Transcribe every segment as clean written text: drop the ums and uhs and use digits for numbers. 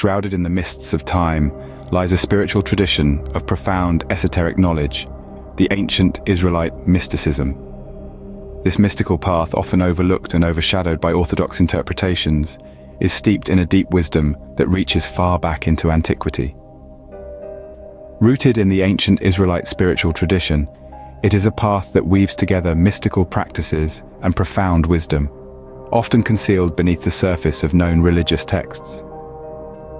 shrouded in the mists of time, lies a spiritual tradition of profound esoteric knowledge, the ancient Israelite mysticism. This mystical path, often overlooked and overshadowed by orthodox interpretations, is steeped in a deep wisdom that reaches far back into antiquity. Rooted in the ancient Israelite spiritual tradition, it is a path that weaves together mystical practices and profound wisdom, often concealed beneath the surface of known religious texts.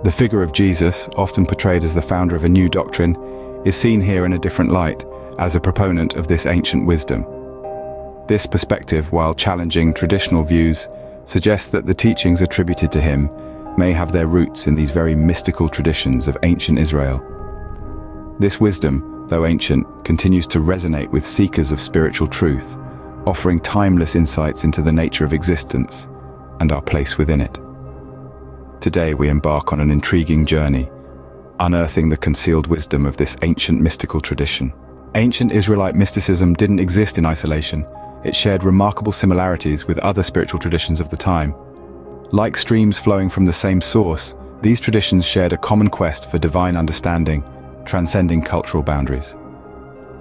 The figure of Jesus, often portrayed as the founder of a new doctrine, is seen here in a different light, as a proponent of this ancient wisdom. This perspective, while challenging traditional views, suggests that the teachings attributed to him may have their roots in these very mystical traditions of ancient Israel. This wisdom, though ancient, continues to resonate with seekers of spiritual truth, offering timeless insights into the nature of existence and our place within it. Today we embark on an intriguing journey, unearthing the concealed wisdom of this ancient mystical tradition. Ancient Israelite mysticism didn't exist in isolation. It shared remarkable similarities with other spiritual traditions of the time. Like streams flowing from the same source, these traditions shared a common quest for divine understanding, transcending cultural boundaries.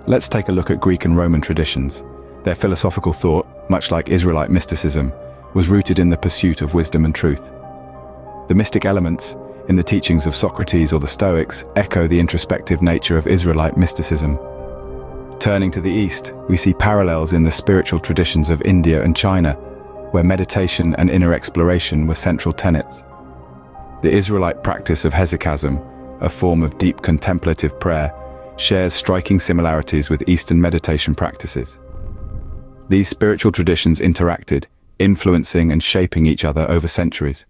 Let's take a look at Greek and Roman traditions. Their philosophical thought, much like Israelite mysticism, was rooted in the pursuit of wisdom and truth. The mystic elements in the teachings of Socrates or the Stoics echo the introspective nature of Israelite mysticism. Turning to the East, we see parallels in the spiritual traditions of India and China, where meditation and inner exploration were central tenets. The Israelite practice of hesychasm, a form of deep contemplative prayer, shares striking similarities with Eastern meditation practices. These spiritual traditions interacted, influencing and shaping each other over centuries.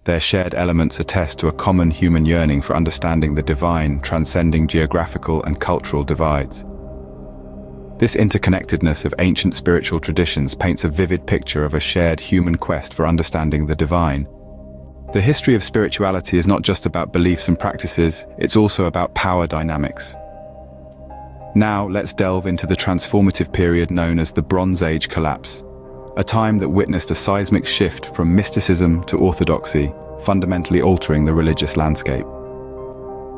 Their shared elements attest to a common human yearning for understanding the divine, transcending geographical and cultural divides. This interconnectedness of ancient spiritual traditions paints a vivid picture of a shared human quest for understanding the divine. The history of spirituality is not just about beliefs and practices, it's also about power dynamics. Now let's delve into the transformative period known as the Bronze Age collapse, a time that witnessed a seismic shift from mysticism to orthodoxy, fundamentally altering the religious landscape.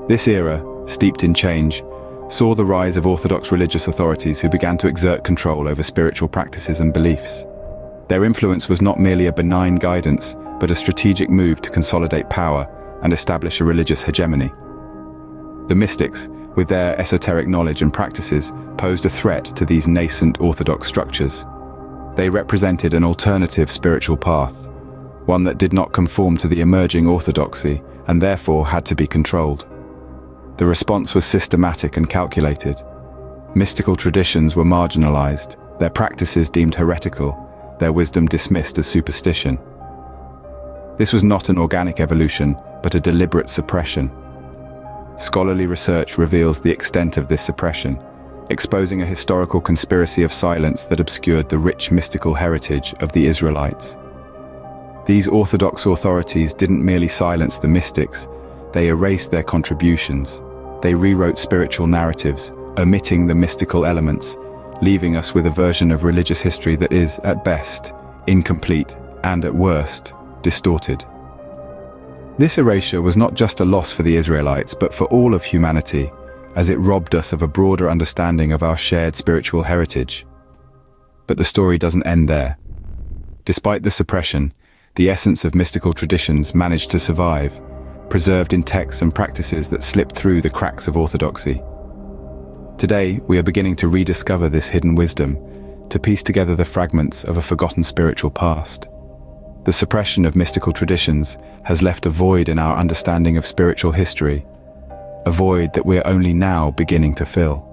This era, steeped in change, saw the rise of orthodox religious authorities who began to exert control over spiritual practices and beliefs. Their influence was not merely a benign guidance, but a strategic move to consolidate power and establish a religious hegemony. The mystics, with their esoteric knowledge and practices, posed a threat to these nascent orthodox structures. They represented an alternative spiritual path, one that did not conform to the emerging orthodoxy and therefore had to be controlled. The response was systematic and calculated. Mystical traditions were marginalized, their practices deemed heretical, their wisdom dismissed as superstition. This was not an organic evolution, but a deliberate suppression. Scholarly research reveals the extent of this suppression, exposing a historical conspiracy of silence that obscured the rich mystical heritage of the Israelites. These orthodox authorities didn't merely silence the mystics, they erased their contributions. They rewrote spiritual narratives, omitting the mystical elements, leaving us with a version of religious history that is, at best, incomplete and, at worst, distorted. This erasure was not just a loss for the Israelites, but for all of humanity, as it robbed us of a broader understanding of our shared spiritual heritage. But the story doesn't end there. Despite the suppression, the essence of mystical traditions managed to survive, preserved in texts and practices that slipped through the cracks of orthodoxy. Today, we are beginning to rediscover this hidden wisdom, to piece together the fragments of a forgotten spiritual past. The suppression of mystical traditions has left a void in our understanding of spiritual history, a void that we are only now beginning to fill.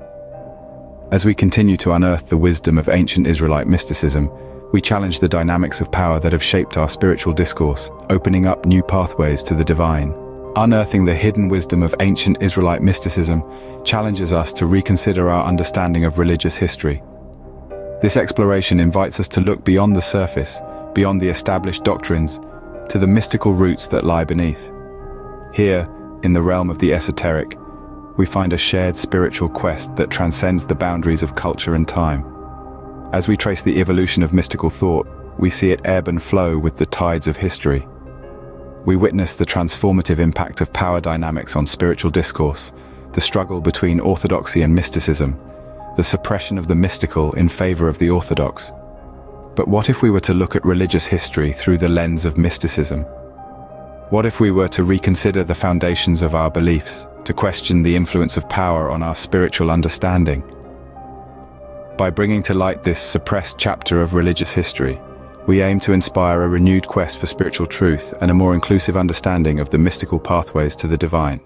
As we continue to unearth the wisdom of ancient Israelite mysticism, we challenge the dynamics of power that have shaped our spiritual discourse, opening up new pathways to the divine. Unearthing the hidden wisdom of ancient Israelite mysticism challenges us to reconsider our understanding of religious history. This exploration invites us to look beyond the surface, beyond the established doctrines, to the mystical roots that lie beneath. Here, in the realm of the esoteric, we find a shared spiritual quest that transcends the boundaries of culture and time. As we trace the evolution of mystical thought, we see it ebb and flow with the tides of history. we witness the transformative impact of power dynamics on spiritual discourse, the struggle between orthodoxy and mysticism, the suppression of the mystical in favor of the orthodox. But what if we were to look at religious history through the lens of mysticism? What if we were to reconsider the foundations of our beliefs, to question the influence of power on our spiritual understanding? By bringing to light this suppressed chapter of religious history, we aim to inspire a renewed quest for spiritual truth and a more inclusive understanding of the mystical pathways to the divine.